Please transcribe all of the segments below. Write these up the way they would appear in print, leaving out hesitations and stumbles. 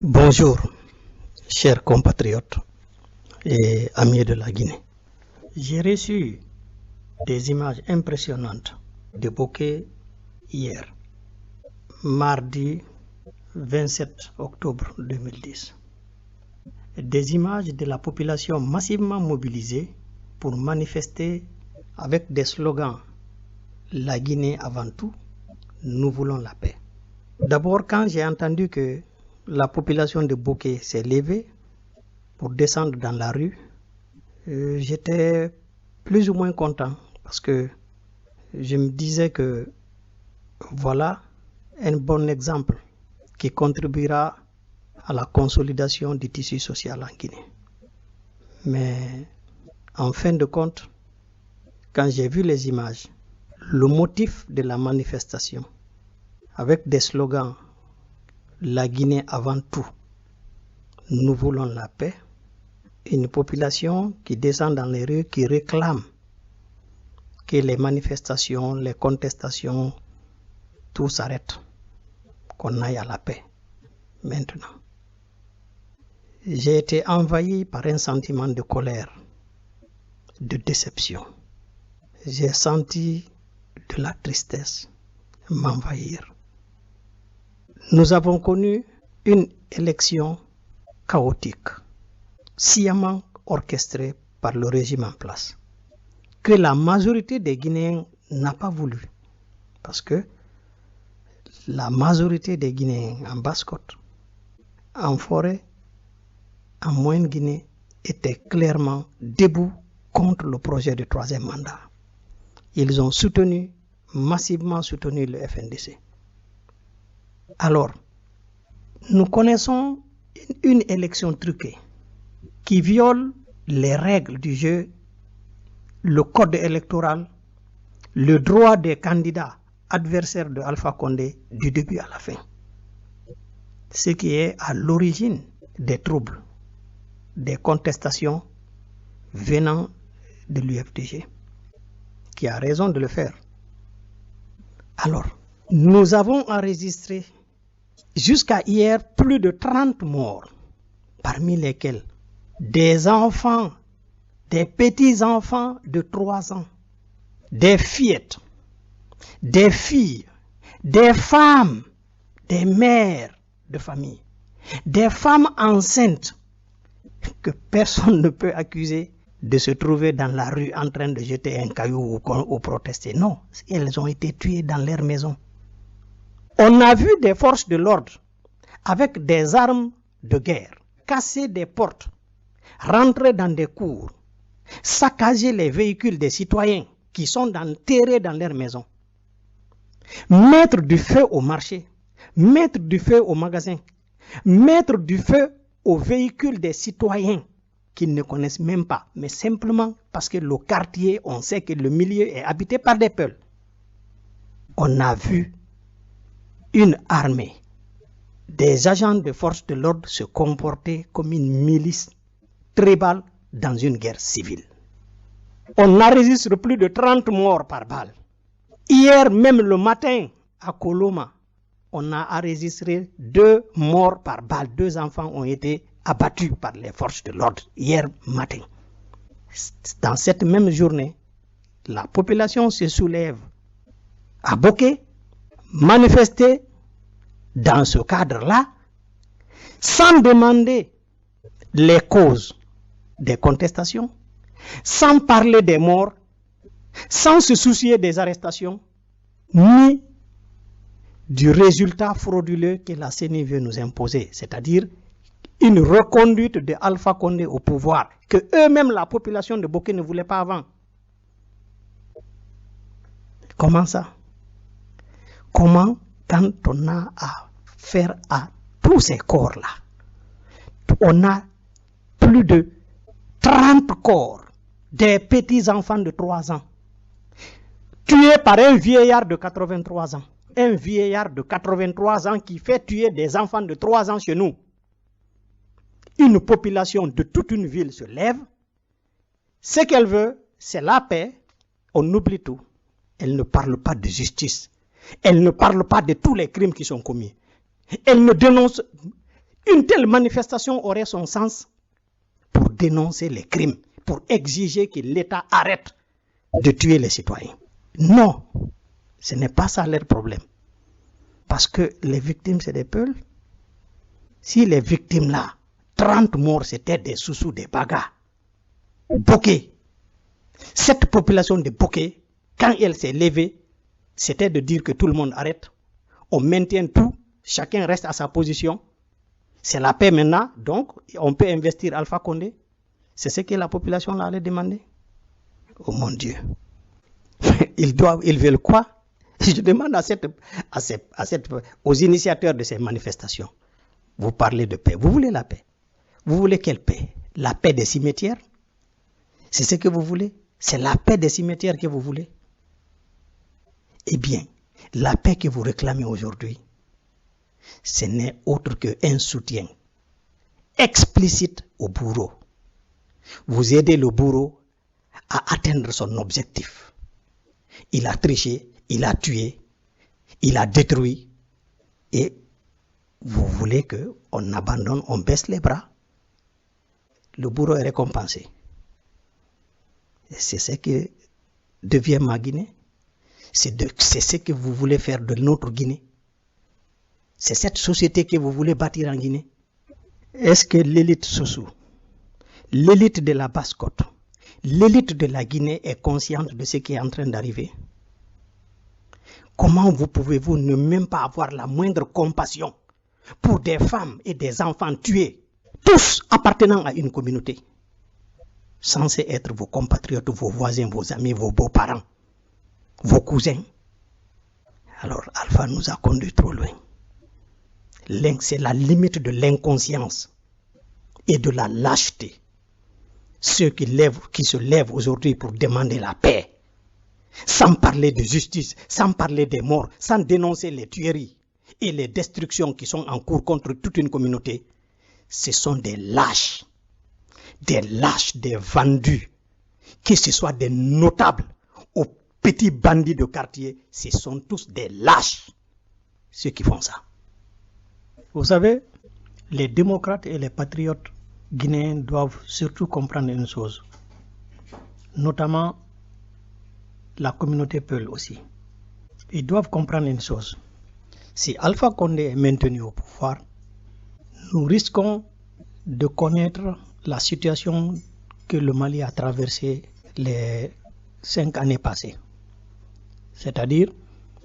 Bonjour, chers compatriotes et amis de la Guinée. J'ai reçu des images impressionnantes de Bokeh hier, mardi 27 octobre 2010. Des images de la population massivement mobilisée pour manifester avec des slogans « La Guinée avant tout, nous voulons la paix ». D'abord, quand j'ai entendu que la population de Bokeh s'est levée pour descendre dans la rue, j'étais plus ou moins content parce que je me disais que voilà un bon exemple qui contribuera à la consolidation du tissu social en Guinée. Mais en fin de compte, quand j'ai vu les images, le motif de la manifestation, avec des slogans « La Guinée avant tout, nous voulons la paix », une population qui descend dans les rues, qui réclame que les manifestations, les contestations, tout s'arrête, qu'on aille à la paix maintenant. J'ai été envahi par un sentiment de colère, de déception. J'ai senti de la tristesse m'envahir. Nous avons connu une élection chaotique, sciemment orchestrée par le régime en place, que la majorité des Guinéens n'a pas voulu, parce que la majorité des Guinéens en Basse-Côte, en forêt, en Moyenne-Guinée, étaient clairement debout contre le projet de troisième mandat. Ils ont massivement soutenu le FNDC. Alors, nous connaissons une élection truquée qui viole les règles du jeu, le code électoral, le droit des candidats adversaires de Alpha Condé du début à la fin. Ce qui est à l'origine des troubles, des contestations venant de l'UFDG, qui a raison de le faire. Alors, nous avons enregistré jusqu'à hier plus de 30 morts, parmi lesquels des enfants, des petits-enfants de 3 ans, des fillettes, des filles, des femmes, des mères de famille, des femmes enceintes que personne ne peut accuser de se trouver dans la rue en train de jeter un caillou ou protester. Non, elles ont été tuées dans leur maison. On a vu des forces de l'ordre avec des armes de guerre casser des portes, rentrer dans des cours, saccager les véhicules des citoyens qui sont enterrés dans leur maison, mettre du feu au marché, mettre du feu au magasin, mettre du feu aux véhicules des citoyens qu'ils ne connaissent même pas, mais simplement parce que le quartier, on sait que le milieu est habité par des peuls. On a vu une armée, des agents de force de l'ordre se comporter comme une milice tribale dans une guerre civile. On enregistre plus de 30 morts par balle. Hier même le matin, à Koloma, on a enregistré 2 morts par balle. 2 enfants ont été abattus par les forces de l'ordre hier matin. Dans cette même journée, la population se soulève à Bokeh, manifester dans ce cadre-là, sans demander les causes des contestations, sans parler des morts, sans se soucier des arrestations, ni du résultat frauduleux que la CENI veut nous imposer, c'est-à-dire une reconduite de Alpha Condé au pouvoir, que eux-mêmes, la population de Bokeh, ne voulait pas avant. Comment ça? Comment, quand on a à faire à tous ces corps-là, on a plus de 30 corps, des petits-enfants de 3 ans, tués par un vieillard de 83 ans. Un vieillard de 83 ans qui fait tuer des enfants de 3 ans chez nous. Une population de toute une ville se lève. Ce qu'elle veut, c'est la paix. On oublie tout. Elle ne parle pas de justice. Elle ne parle pas de tous les crimes qui sont commis. Elle ne dénonce Une telle manifestation aurait son sens pour dénoncer les crimes, pour exiger que l'État arrête de tuer les citoyens. Non, ce n'est pas ça leur problème. Parce que les victimes, c'est des peuls. Si les victimes là, 30 morts, c'était des Soussous, des Bagas, Boké. Cette population de Boké, quand elle s'est levée, c'était de dire que tout le monde arrête. On maintient tout, chacun reste à sa position. C'est la paix maintenant, donc on peut investir Alpha Condé. C'est ce que la population là allait demander. Oh mon Dieu. Ils veulent quoi? Je demande aux initiateurs de ces manifestations. Vous parlez de paix. Vous voulez la paix? Vous voulez quelle paix? La paix des cimetières? C'est ce que vous voulez? C'est la paix des cimetières que vous voulez? Eh bien, la paix que vous réclamez aujourd'hui, ce n'est autre qu'un soutien explicite au bourreau. Vous aidez le bourreau à atteindre son objectif. Il a triché, il a tué, il a détruit, et vous voulez qu'on abandonne, on baisse les bras. Le bourreau est récompensé. C'est ce que devient ma Guinée. C'est ce que vous voulez faire de notre Guinée. C'est cette société que vous voulez bâtir en Guinée. Est-ce que l'élite Soussou, l'élite de la Basse-Côte, l'élite de la Guinée est consciente de ce qui est en train d'arriver? Comment pouvez-vous ne même pas avoir la moindre compassion pour des femmes et des enfants tués, tous appartenant à une communauté, censés être vos compatriotes, vos voisins, vos amis, vos beaux-parents, vos cousins? Alors Alpha nous a conduits trop loin. C'est la limite de l'inconscience et de la lâcheté. Ceux qui se lèvent aujourd'hui pour demander la paix, sans parler de justice, sans parler des morts, sans dénoncer les tueries et les destructions qui sont en cours contre toute une communauté, ce sont des lâches, des vendus, que ce soit des notables aux petits bandits de quartier, ce sont tous des lâches, ceux qui font ça. Vous savez, les démocrates et les patriotes guinéens doivent surtout comprendre une chose, notamment la communauté Peul aussi. Ils doivent comprendre une chose. Si Alpha Condé est maintenu au pouvoir, nous risquons de connaître la situation que le Mali a traversée les 5 années passées. C'est-à-dire,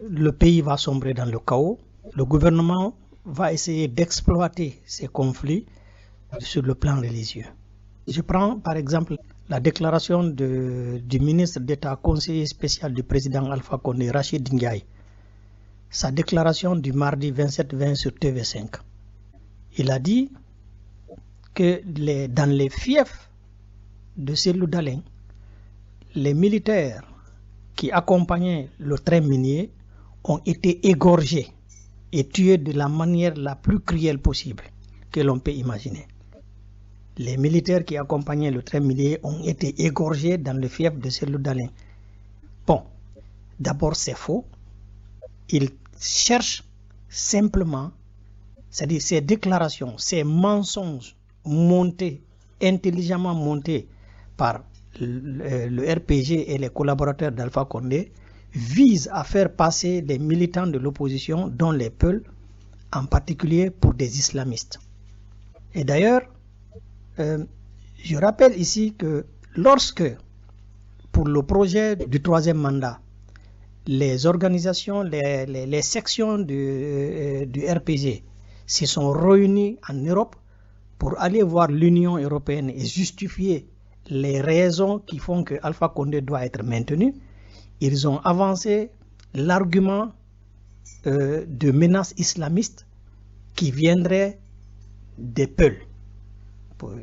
le pays va sombrer dans le chaos, le gouvernement va essayer d'exploiter ces conflits sur le plan religieux. Je prends par exemple la déclaration du ministre d'État conseiller spécial du président Alpha Condé, Rachid Ndiaye, sa déclaration du mardi 27-20 sur TV5. Il a dit que dans les fiefs de Cellou Dalein, les militaires qui accompagnaient le train minier ont été égorgés et tués de la manière la plus cruelle possible que l'on peut imaginer. Les militaires qui accompagnaient le train minier ont été égorgés dans le fief de Cellou Dalein. Bon, d'abord c'est faux. Ils cherchent simplement, c'est-à-dire ces déclarations, ces mensonges montés, intelligemment montés par le RPG et les collaborateurs d'Alpha Condé, visent à faire passer les militants de l'opposition, dont les Peuls, en particulier pour des islamistes. Et d'ailleurs, je rappelle ici que lorsque, pour le projet du 3e mandat, les organisations, les sections du RPG se sont réunies en Europe pour aller voir l'Union européenne et justifier les raisons qui font que Alpha Condé doit être maintenu, ils ont avancé l'argument de menace islamiste qui viendrait des Peuls.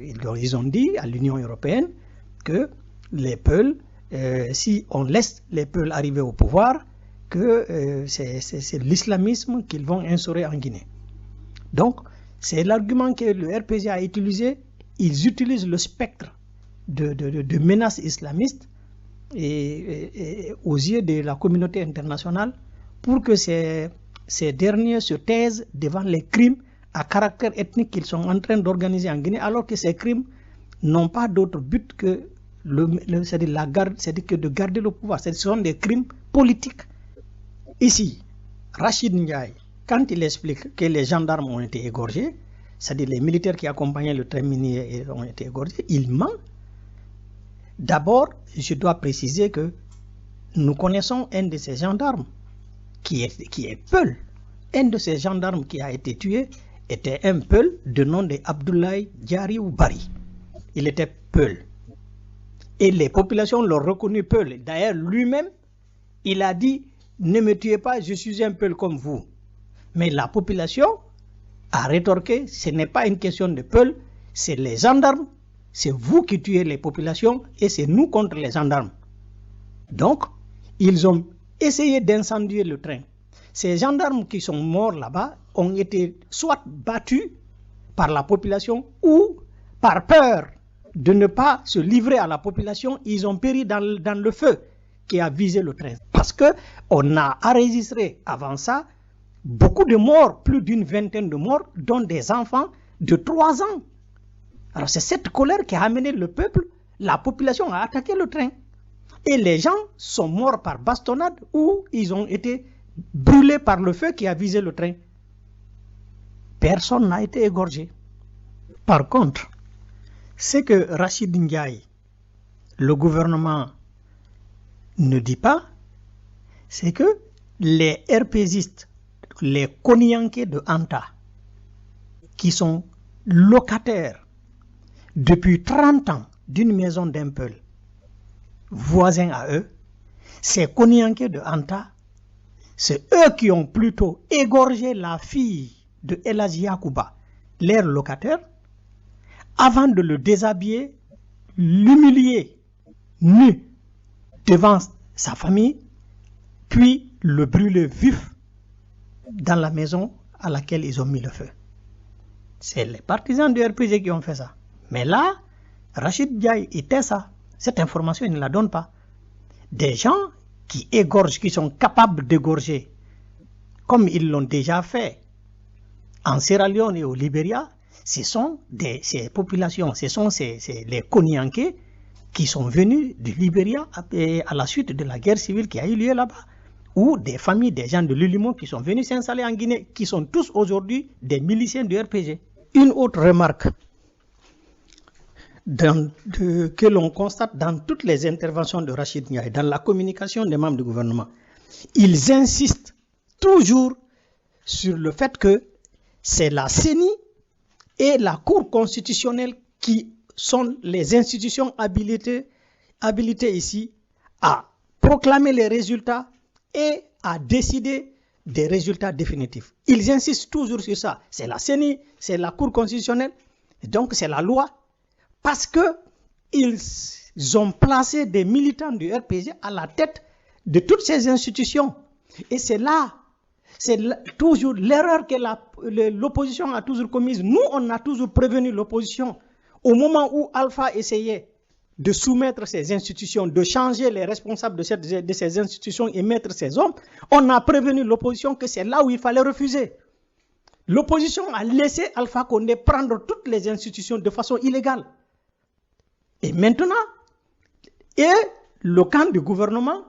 Ils ont dit à l'Union européenne que les Peuls, si on laisse les Peuls arriver au pouvoir, que c'est l'islamisme qu'ils vont instaurer en Guinée. Donc, c'est l'argument que le RPG a utilisé. Ils utilisent le spectre de menaces islamistes et aux yeux de la communauté internationale pour que ces derniers se taisent devant les crimes à caractère ethnique qu'ils sont en train d'organiser en Guinée, alors que ces crimes n'ont pas d'autre but que c'est-à-dire que de garder le pouvoir. Ce sont des crimes politiques. Ici, Rachid Ndiaye, quand il explique que les gendarmes ont été égorgés, c'est-à-dire les militaires qui accompagnaient le train minier ont été égorgés, il ment. D'abord, je dois préciser que nous connaissons un de ces gendarmes qui est Peul. Un de ces gendarmes qui a été tué était un Peul de nom de Abdoulaye Diari ou Bari. Il était Peul. Et les populations l'ont reconnu Peul. D'ailleurs, lui-même, il a dit « Ne me tuez pas, je suis un Peul comme vous ». Mais la population a rétorqué « Ce n'est pas une question de Peul, c'est les gendarmes, c'est vous qui tuez les populations et c'est nous contre les gendarmes ». Donc, ils ont essayé d'incendier le train. Ces gendarmes qui sont morts là-bas ont été soit battus par la population ou par peur de ne pas se livrer à la population, ils ont péri dans le feu qui a visé le train. Parce qu'on a enregistré avant ça beaucoup de morts, plus d'une vingtaine de morts, dont des enfants de 3 ans. Alors c'est cette colère qui a amené le peuple, la population à attaquer le train. Et les gens sont morts par bastonnade ou ils ont été brûlés par le feu qui a visé le train. Personne n'a été égorgé. Par contre, ce que Rachid Ndiaye, le gouvernement, ne dit pas, c'est que les RPGistes, les Koniankés de Anta, qui sont locataires depuis 30 ans d'une maison d'un Peul, voisins à eux, ces Koniankés de Anta, c'est eux qui ont plutôt égorgé la fille de El Hadji Yacouba, leur locataire, avant de le déshabiller, l'humilier nu devant sa famille, puis le brûler vif dans la maison à laquelle ils ont mis le feu. C'est les partisans du RPG qui ont fait ça. Mais là, Rachid Ndiaye était ça. Cette information, il ne la donne pas. Des gens qui égorgent, qui sont capables d'égorger, comme ils l'ont déjà fait en Sierra Leone et au Libéria, ce sont ces populations, ce sont les Koniankés qui sont venus du Libéria à la suite de la guerre civile qui a eu lieu là-bas, ou des familles, des gens de l'Ulimo qui sont venus s'installer en Guinée, qui sont tous aujourd'hui des miliciens du RPG. Une autre remarque que l'on constate dans toutes les interventions de Rachid Ndiaye, dans la communication des membres du gouvernement, ils insistent toujours sur le fait que c'est la CENI et la Cour constitutionnelle qui sont les institutions habilitées ici à proclamer les résultats et à décider des résultats définitifs. Ils insistent toujours sur ça. C'est la CENI, c'est la Cour constitutionnelle, donc c'est la loi, parce qu'ils ont placé des militants du RPG à la tête de toutes ces institutions. Et c'est là, toujours l'erreur que l'opposition a toujours commise. Nous, on a toujours prévenu l'opposition. Au moment où Alpha essayait de soumettre ces institutions, de changer les responsables de ces institutions et mettre ces hommes, on a prévenu l'opposition que c'est là où il fallait refuser. L'opposition a laissé Alpha Condé prendre toutes les institutions de façon illégale. Et maintenant, le camp du gouvernement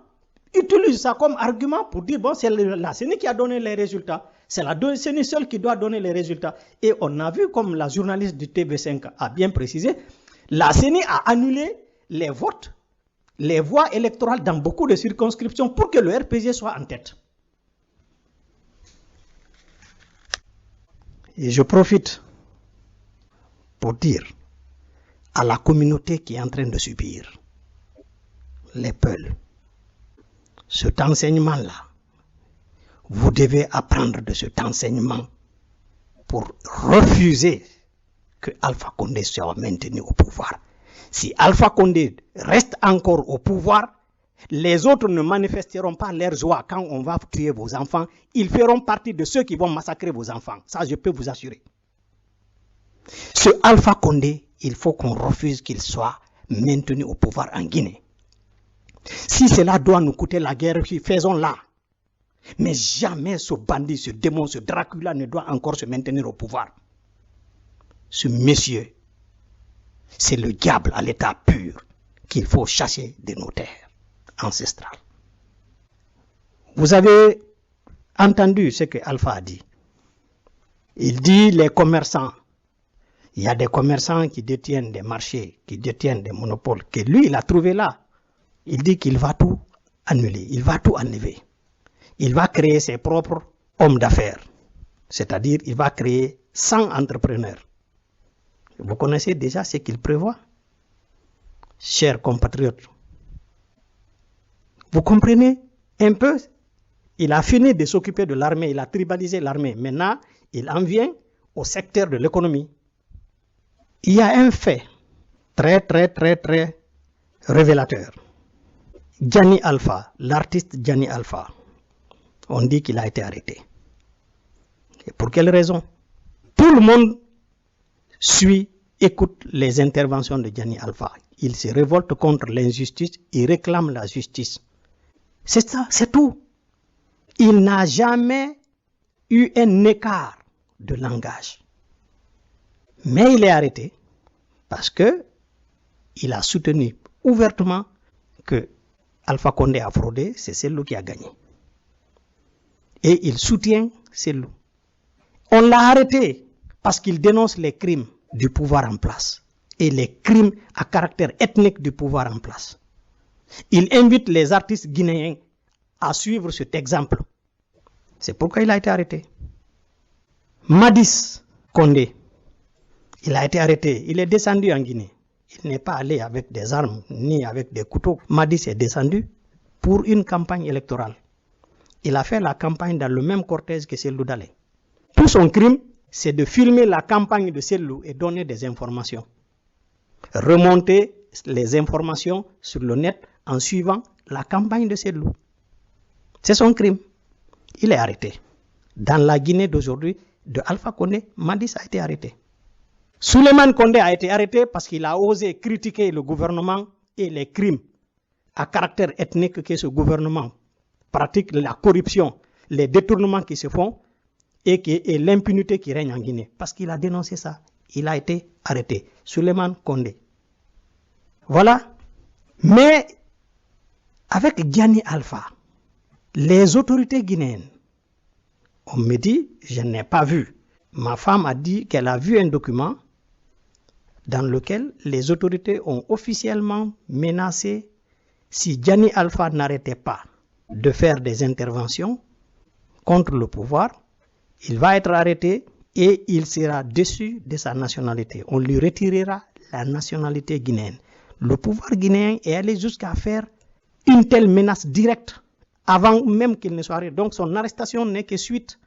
utilise ça comme argument pour dire bon, c'est la CENI qui a donné les résultats. C'est la CENI seule qui doit donner les résultats. Et on a vu, comme la journaliste du TV5 a bien précisé, la CENI a annulé les votes, les voix électorales dans beaucoup de circonscriptions pour que le RPG soit en tête. Et je profite pour dire à la communauté qui est en train de subir les Peuls, cet enseignement-là, vous devez apprendre de cet enseignement pour refuser que Alpha Condé soit maintenu au pouvoir. Si Alpha Condé reste encore au pouvoir, les autres ne manifesteront pas leur joie quand on va tuer vos enfants. Ils feront partie de ceux qui vont massacrer vos enfants. Ça, je peux vous assurer. Ce Alpha Condé, il faut qu'on refuse qu'il soit maintenu au pouvoir en Guinée. Si cela doit nous coûter la guerre, faisons-la. Mais jamais ce bandit, ce démon, ce Dracula ne doit encore se maintenir au pouvoir. Ce monsieur, c'est le diable à l'état pur qu'il faut chasser de nos terres ancestrales. Vous avez entendu ce que Alpha a dit. Il dit les commerçants. Il y a des commerçants qui détiennent des marchés, qui détiennent des monopoles, que lui, il a trouvé là. Il dit qu'il va tout annuler, il va tout enlever. Il va créer ses propres hommes d'affaires. C'est-à-dire, il va créer 100 entrepreneurs. Vous connaissez déjà ce qu'il prévoit, chers compatriotes. Vous comprenez un peu? Il a fini de s'occuper de l'armée, il a tribalisé l'armée. Maintenant, il en vient au secteur de l'économie. Il y a un fait très révélateur. Gianni Alpha, l'artiste Gianni Alpha, on dit qu'il a été arrêté. Et pour quelle raison? Tout le monde écoute les interventions de Gianni Alpha. Il se révolte contre l'injustice, il réclame la justice. C'est ça, c'est tout. Il n'a jamais eu un écart de langage. Mais il est arrêté parce que il a soutenu ouvertement que Alpha Condé a fraudé, c'est Cellou qui a gagné. Et il soutient Cellou. On l'a arrêté parce qu'il dénonce les crimes du pouvoir en place et les crimes à caractère ethnique du pouvoir en place. Il invite les artistes guinéens à suivre cet exemple. C'est pourquoi il a été arrêté. Madis Condé, il a été arrêté. Il est descendu en Guinée. Il n'est pas allé avec des armes ni avec des couteaux. Madis est descendu pour une campagne électorale. Il a fait la campagne dans le même cortège que Cellou Dalein. Tout son crime, c'est de filmer la campagne de Cellou et donner des informations. Remonter les informations sur le net en suivant la campagne de Cellou. C'est son crime. Il est arrêté. Dans la Guinée d'aujourd'hui, de Alpha Condé, Madis a été arrêté. Souleymane Condé a été arrêté parce qu'il a osé critiquer le gouvernement et les crimes à caractère ethnique que ce gouvernement pratique, la corruption, les détournements qui se font et l'impunité qui règne en Guinée. Parce qu'il a dénoncé ça. Il a été arrêté. Souleymane Condé. Voilà. Mais avec Gianni Alpha, les autorités guinéennes, on me dit, je n'ai pas vu. Ma femme a dit qu'elle a vu un document dans lequel les autorités ont officiellement menacé si Gianni Alpha n'arrêtait pas de faire des interventions contre le pouvoir, il va être arrêté et il sera déçu de sa nationalité. On lui retirera la nationalité guinéenne. Le pouvoir guinéen est allé jusqu'à faire une telle menace directe avant même qu'il ne soit arrêté. Donc son arrestation n'est que suite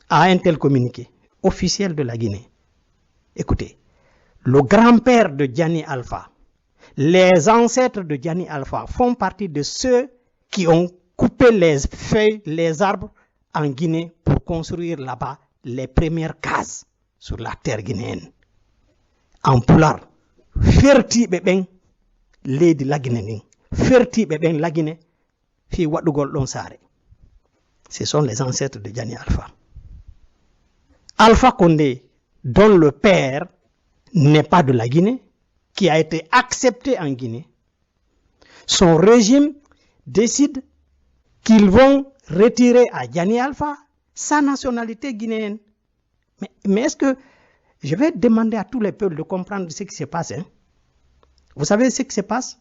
à un tel communiqué officiel de la Guinée. Écoutez, le grand-père de Gianni Alpha, les ancêtres de Gianni Alpha font partie de ceux qui ont coupé les feuilles, les arbres en Guinée pour construire là-bas les premières cases sur la terre guinéenne. En pulaar, ferti beben leydi la Guinée, ferti beben la Guinée, fi wadugol don sare. Ce sont les ancêtres de Gianni Alpha. Alpha Condé, dont le père n'est pas de la Guinée, qui a été accepté en Guinée, son régime décide qu'ils vont retirer à Gianni Alpha sa nationalité guinéenne. Mais est-ce que je vais demander à tous les peuples de comprendre ce qui se passe, hein? Vous savez ce qui se passe?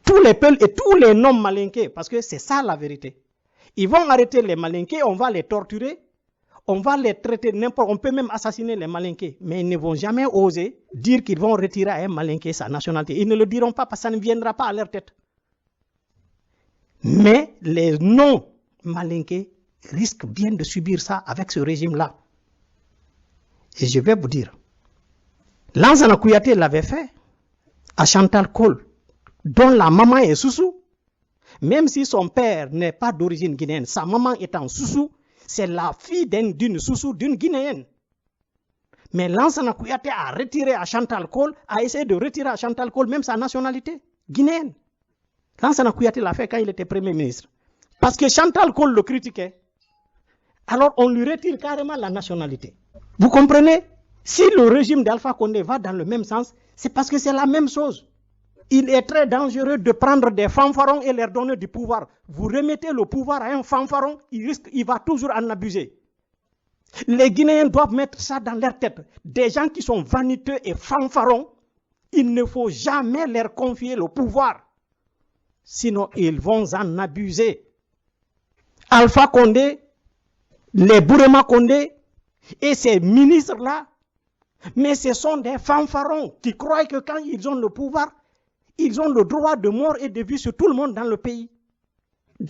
Tous les peuples et tous les noms malinqués, parce que c'est ça la vérité. Ils vont arrêter les malinqués, on va les torturer, on va les traiter n'importe, on peut même assassiner les malinqués, mais ils ne vont jamais oser dire qu'ils vont retirer à un malinqué sa nationalité. Ils ne le diront pas parce que ça ne viendra pas à leur tête. Mais les non-malinqués risquent bien de subir ça avec ce régime-là. Et je vais vous dire, Lansana Kouyaté l'avait fait à Chantal Cole, dont la maman est Soussou. Même si son père n'est pas d'origine guinéenne, sa maman étant Soussou, c'est la fille d'une Soussou, d'une Guinéenne. Mais Lansana Kouyaté a retiré à Chantal Cole, a essayé de retirer à Chantal Cole même sa nationalité guinéenne. Lansana Kouyaté l'a fait quand il était Premier ministre. Parce que Chantal Cole le critiquait. Alors on lui retire carrément la nationalité. Vous comprenez? Si le régime d'Alpha Condé va dans le même sens, c'est parce que c'est la même chose. Il est très dangereux de prendre des fanfarons et leur donner du pouvoir. Vous remettez le pouvoir à un fanfaron, il va toujours en abuser. Les Guinéens doivent mettre ça dans leur tête. Des gens qui sont vaniteux et fanfarons, il ne faut jamais leur confier le pouvoir. Sinon, ils vont en abuser. Alpha Condé, les Bourema Condé et ces ministres-là, mais ce sont des fanfarons qui croient que quand ils ont le pouvoir, ils ont le droit de mort et de vie sur tout le monde dans le pays.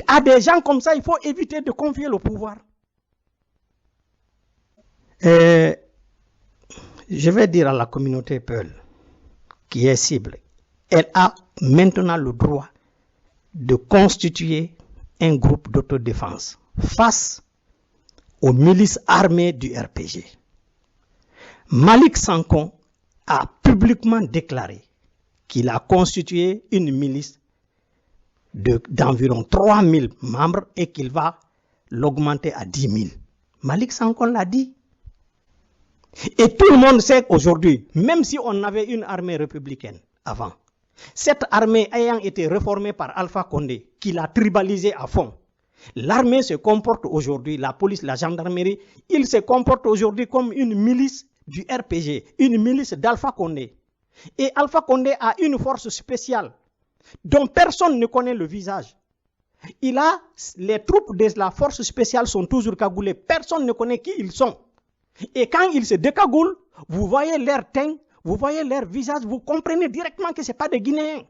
À des gens comme ça, il faut éviter de confier le pouvoir. Je vais dire à la communauté Peul, qui est cible, elle a maintenant le droit de constituer un groupe d'autodéfense face aux milices armées du RPG. Malik Sankon a publiquement déclaré qu'il a constitué une milice d'environ 3000 membres et qu'il va l'augmenter à 10 000. Malik Sankon l'a dit. Et tout le monde sait qu'aujourd'hui, même si on avait une armée républicaine avant, cette armée ayant été réformée par Alpha Condé, qui l'a tribalisée à fond, l'armée se comporte aujourd'hui, la police, la gendarmerie, ils se comportent aujourd'hui comme une milice du RPG, une milice d'Alpha Condé. Et Alpha Condé a une force spéciale dont personne ne connaît le visage. Les troupes de la force spéciale sont toujours cagoulées, personne ne connaît qui ils sont. Et quand ils se décagoulent, vous voyez leur teint, vous voyez leur visage, vous comprenez directement que ce n'est pas des Guinéens.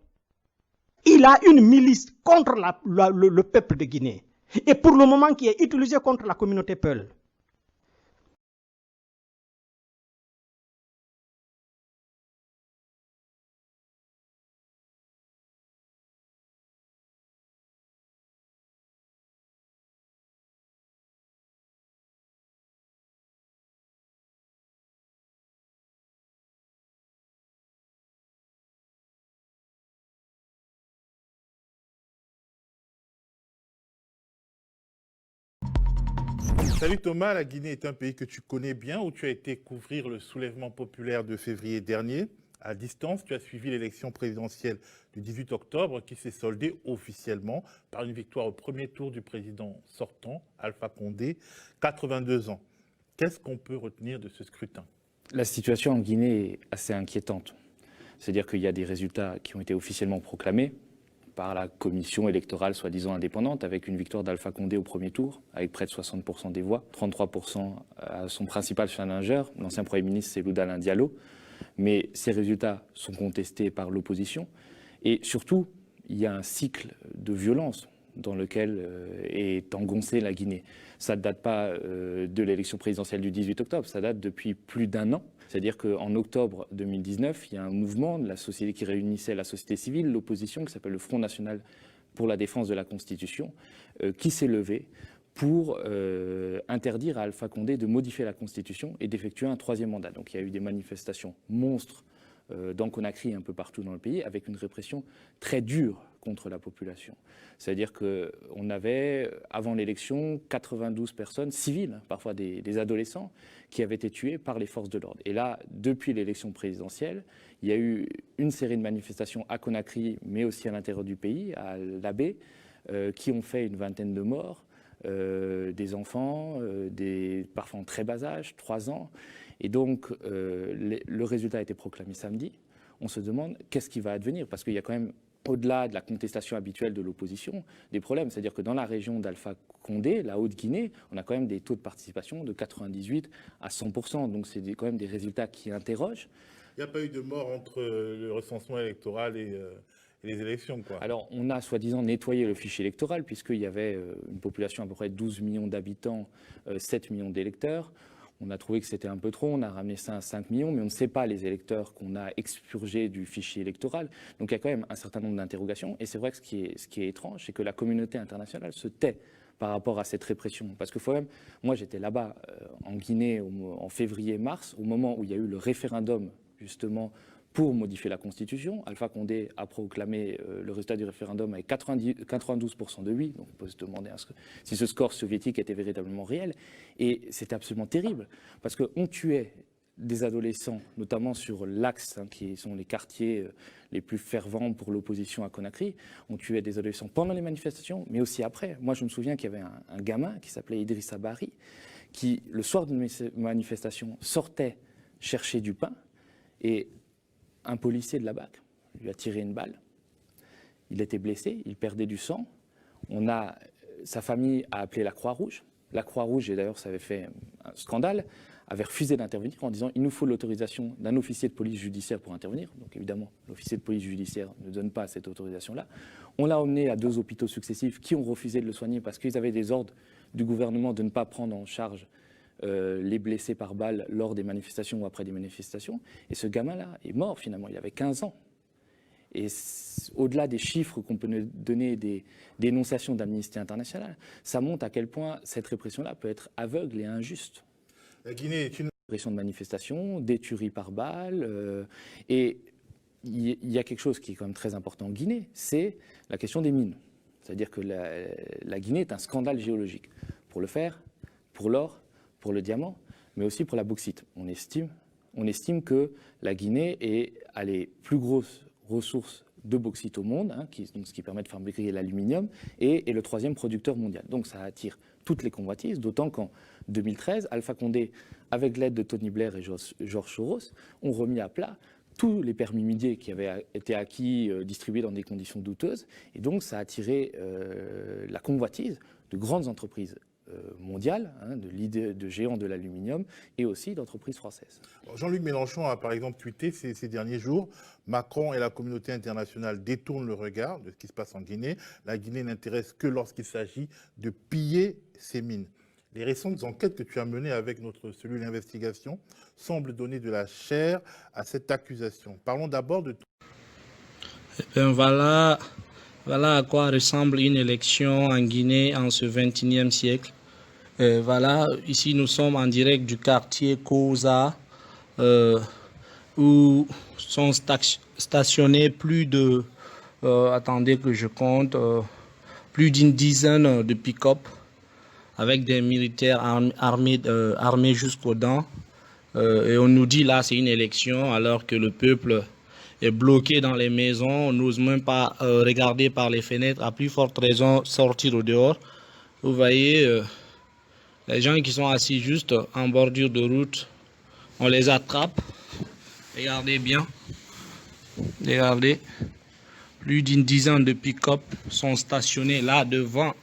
Il a une milice contre le peuple de Guinée. Et pour le moment qui est utilisée contre la communauté Peul. Salut Thomas, la Guinée est un pays que tu connais bien, où tu as été couvrir le soulèvement populaire de février dernier. À distance, tu as suivi l'élection présidentielle du 18 octobre qui s'est soldée officiellement par une victoire au premier tour du président sortant, Alpha Condé, 82 ans. Qu'est-ce qu'on peut retenir de ce scrutin? La situation en Guinée est assez inquiétante. C'est-à-dire qu'il y a des résultats qui ont été officiellement proclamés par la commission électorale soi-disant indépendante, avec une victoire d'Alpha Condé au premier tour, avec près de 60% des voix, 33% à son principal challenger, l'ancien Premier ministre Cellou Dalein Diallo. Mais ces résultats sont contestés par l'opposition. Et surtout, il y a un cycle de violence dans lequel est engoncée la Guinée. Ça ne date pas de l'élection présidentielle du 18 octobre, ça date depuis plus d'un an. C'est-à-dire qu'en octobre 2019, il y a un mouvement de la société qui réunissait la société civile, l'opposition, qui s'appelle le Front National pour la défense de la Constitution, qui s'est levé pour interdire à Alpha Condé de modifier la Constitution et d'effectuer un troisième mandat. Donc il y a eu des manifestations monstres dans Conakry et un peu partout dans le pays, avec une répression très dure contre la population. C'est-à-dire qu'on avait, avant l'élection, 92 personnes civiles, parfois des adolescents, qui avaient été tués par les forces de l'ordre. Et là, depuis l'élection présidentielle, il y a eu une série de manifestations à Conakry, mais aussi à l'intérieur du pays, à l'Abbé, qui ont fait une vingtaine de morts, des enfants, parfois en très bas âge, 3 ans. Et donc, le résultat a été proclamé samedi. On se demande qu'est-ce qui va advenir, parce qu'il y a quand même, au-delà de la contestation habituelle de l'opposition, des problèmes. C'est-à-dire que dans la région d'Alpha Condé, la Haute-Guinée, on a quand même des taux de participation de 98 à 100%. Donc c'est quand même des résultats qui interrogent. Il n'y a pas eu de mort entre le recensement électoral et les élections, quoi. Alors, on a soi-disant nettoyé le fichier électoral, puisqu'il y avait une population à peu près 12 millions d'habitants, 7 millions d'électeurs. On a trouvé que c'était un peu trop, on a ramené ça à 5 millions, mais on ne sait pas les électeurs qu'on a expurgés du fichier électoral. Donc il y a quand même un certain nombre d'interrogations. Et c'est vrai que ce qui est étrange, c'est que la communauté internationale se tait par rapport à cette répression. Parce que moi j'étais là-bas en Guinée en février-mars, au moment où il y a eu le référendum justement pour modifier la Constitution. Alpha Condé a proclamé le résultat du référendum avec 92% de oui. Donc on peut se demander si ce score soviétique était véritablement réel. Et c'était absolument terrible, parce qu'on tuait des adolescents, notamment sur l'Axe, qui sont les quartiers les plus fervents pour l'opposition à Conakry. On tuait des adolescents pendant les manifestations, mais aussi après. Moi, je me souviens qu'il y avait un gamin qui s'appelait Idrissa Bari, qui, le soir d'une manifestation, sortait chercher du pain, et un policier de la BAC lui a tiré une balle. Il était blessé, il perdait du sang. Sa famille a appelé la Croix-Rouge. La Croix-Rouge, et d'ailleurs ça avait fait un scandale, avait refusé d'intervenir en disant il nous faut l'autorisation d'un officier de police judiciaire pour intervenir. Donc évidemment, l'officier de police judiciaire ne donne pas cette autorisation-là. On l'a emmené à 2 hôpitaux successifs qui ont refusé de le soigner parce qu'ils avaient des ordres du gouvernement de ne pas prendre en charge les blessés par balle lors des manifestations ou après des manifestations. Et ce gamin-là est mort finalement, il avait 15 ans. Et au-delà des chiffres qu'on peut donner, des dénonciations d'Amnesty International, ça montre à quel point cette répression-là peut être aveugle et injuste. La Guinée est une répression de manifestations, des tueries par balle, et il y a quelque chose qui est quand même très important en Guinée, c'est la question des mines. C'est-à-dire que la Guinée est un scandale géologique pour le fer, pour l'or, pour le diamant, mais aussi pour la bauxite. On estime que la Guinée a les plus grosses ressources de bauxite au monde, ce qui permet de fabriquer l'aluminium, et est le 3e producteur mondial. Donc ça attire toutes les convoitises, d'autant qu'en 2013, Alpha Condé, avec l'aide de Tony Blair et George Soros, ont remis à plat tous les permis miniers qui avaient été acquis, distribués dans des conditions douteuses, et donc ça a attiré la convoitise de grandes entreprises mondiales, de géants de l'aluminium et aussi d'entreprises françaises. Jean-Luc Mélenchon a par exemple tweeté ces derniers jours « Macron et la communauté internationale détournent le regard de ce qui se passe en Guinée. La Guinée n'intéresse que lorsqu'il s'agit de piller ses mines ». Les récentes enquêtes que tu as menées avec notre cellule d'investigation semblent donner de la chair à cette accusation. Parlons d'abord de... Voilà à quoi ressemble une élection en Guinée en ce XXIe siècle. Voilà, ici nous sommes en direct du quartier Koza, où sont stationnés plus de, attendez que je compte, plus d'une dizaine de pick-up avec des militaires armés jusqu'aux dents. Et on nous dit là c'est une élection alors que le peuple est bloqué dans les maisons, on n'ose même pas regarder par les fenêtres, à plus forte raison sortir au dehors. Vous voyez, les gens qui sont assis juste en bordure de route, on les attrape. Regardez bien. Regardez. Plus d'une dizaine de pick-up sont stationnés là devant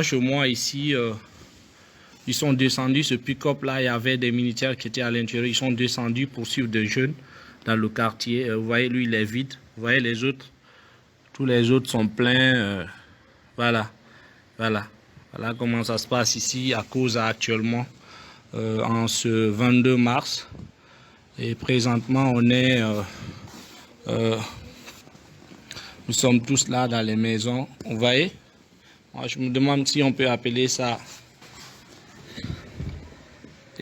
chez moi ici. Ils sont descendus. Ce pick-up là, il y avait des militaires qui étaient à l'intérieur. Ils sont descendus pour suivre des jeunes dans le quartier. Vous voyez, lui, il est vide. Vous voyez les autres. Tous les autres sont pleins. Voilà. Voilà comment ça se passe ici à cause actuellement en ce 22 mars. Et présentement, on est... nous sommes tous là dans les maisons. Vous voyez? Moi, je me demande si on peut appeler ça...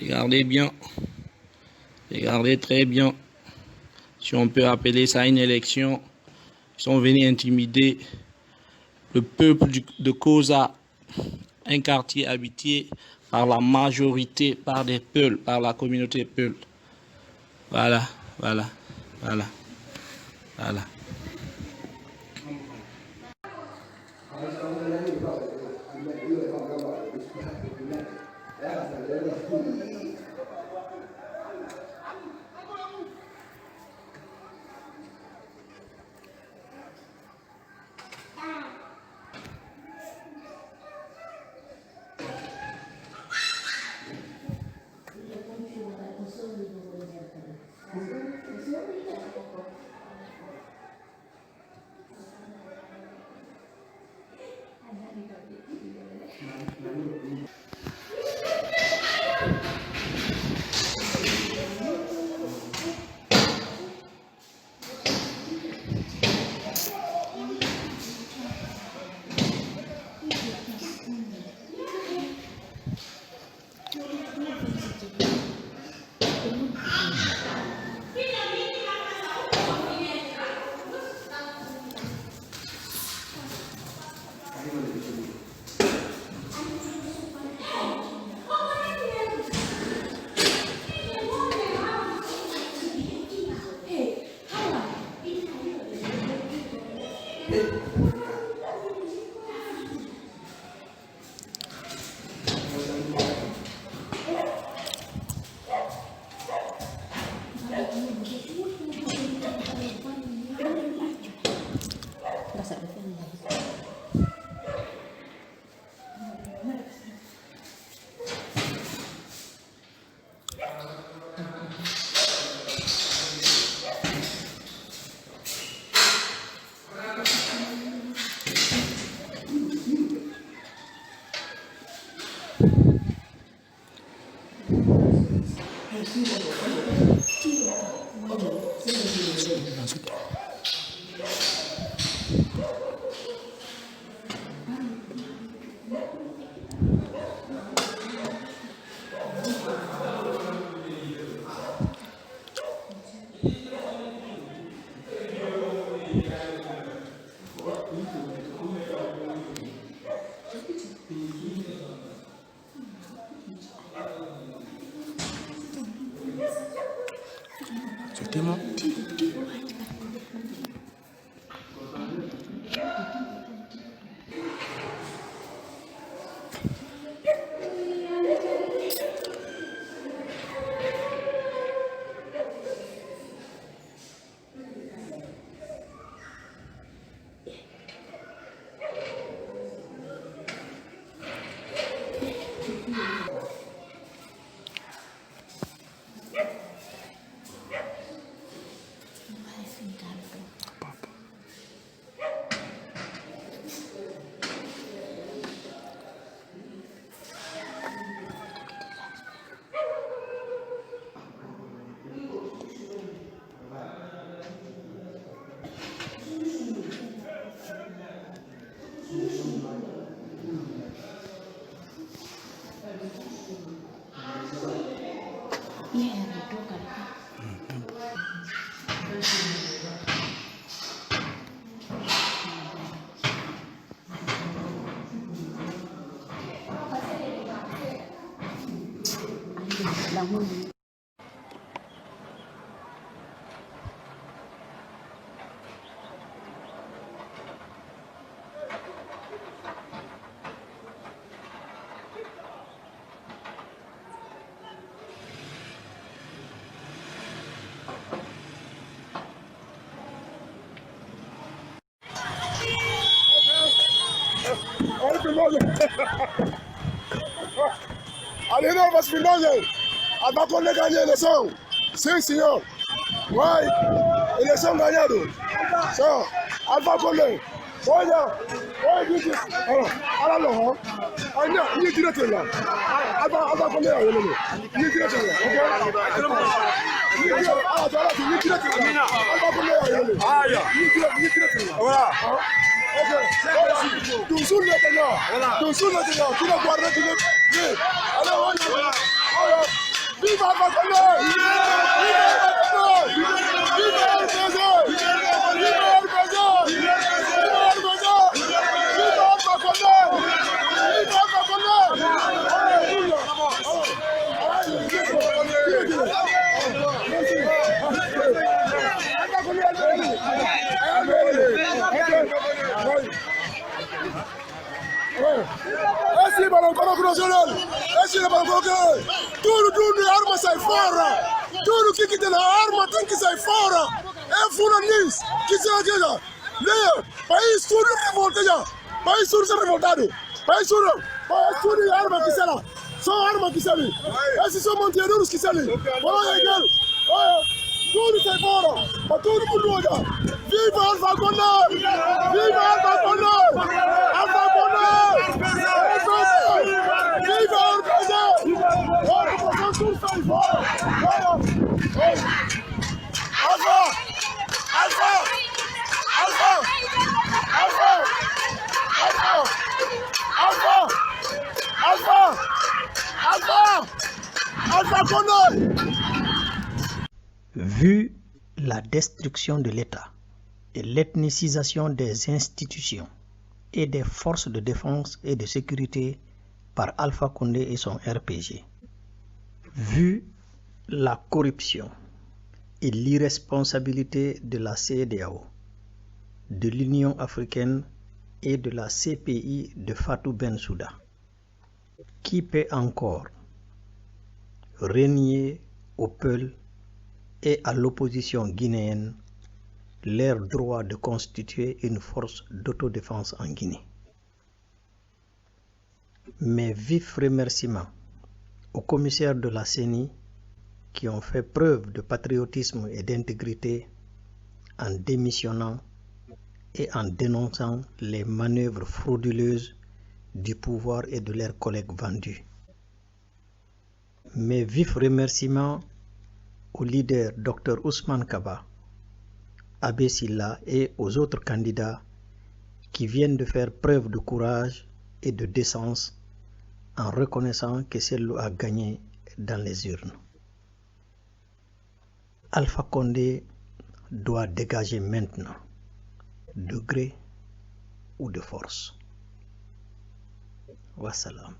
Regardez bien. Regardez très bien. Si on peut appeler ça une élection. Ils sont venus intimider le peuple de Koza, un quartier habité par la majorité, par des Peuls, par la communauté Peul. Voilà. Allez, non, parce que non, avant qu'on ait gagné l'élection, c'est signor. Ouais, élection gagnée. Ça, Alpha Condé. Voilà, alors, il est direct là. Alpha Condé, il est direct là. Voilà. Toujours le Seigneur. Toujours le Seigneur. Tu vas voir le Seigneur. Alors, vive Alpha Condé! Vive Alpha Condé! Vive Alpha Condé! Vive Alpha Condé! Vive Alpha Condé! Vive Alpha Condé! Esse é o Balão Nacional. Esse é o Balão Tudo arma sai fora. Tudo que tem na arma tem que sair fora. É fulanis que se ajuda. Leia, país tudo revolta já. País tudo se revoltado. País tudo arma que será. Só arma que serve. Esses são mantenedores que servem. Olha aí, tudo sai fora. Para todo mundo olha. Viva Alpha Condé! Viva Alpha Condé! Alpha Condé! Viva Alpha Condé! Olha, você tudo sai fora. Alpha! Alpha! Alpha! Alpha! Alpha! Alpha! Alpha Condé! Vu la destruction de l'État et l'ethnicisation des institutions et des forces de défense et de sécurité par Alpha Condé et son RPG, vu la corruption et l'irresponsabilité de la CEDEAO, de l'Union africaine et de la CPI de Fatou Bensouda, qui peut encore renier au peuple et à l'opposition guinéenne leur droit de constituer une force d'autodéfense en Guinée. Mes vifs remerciements aux commissaires de la CENI qui ont fait preuve de patriotisme et d'intégrité en démissionnant et en dénonçant les manœuvres frauduleuses du pouvoir et de leurs collègues vendus. Mes vifs remerciements au leader Dr Ousmane Kaba, Abbé Silla et aux autres candidats qui viennent de faire preuve de courage et de décence en reconnaissant que Sello a gagné dans les urnes. Alpha Condé doit dégager maintenant, de gré ou de force. Wassalam.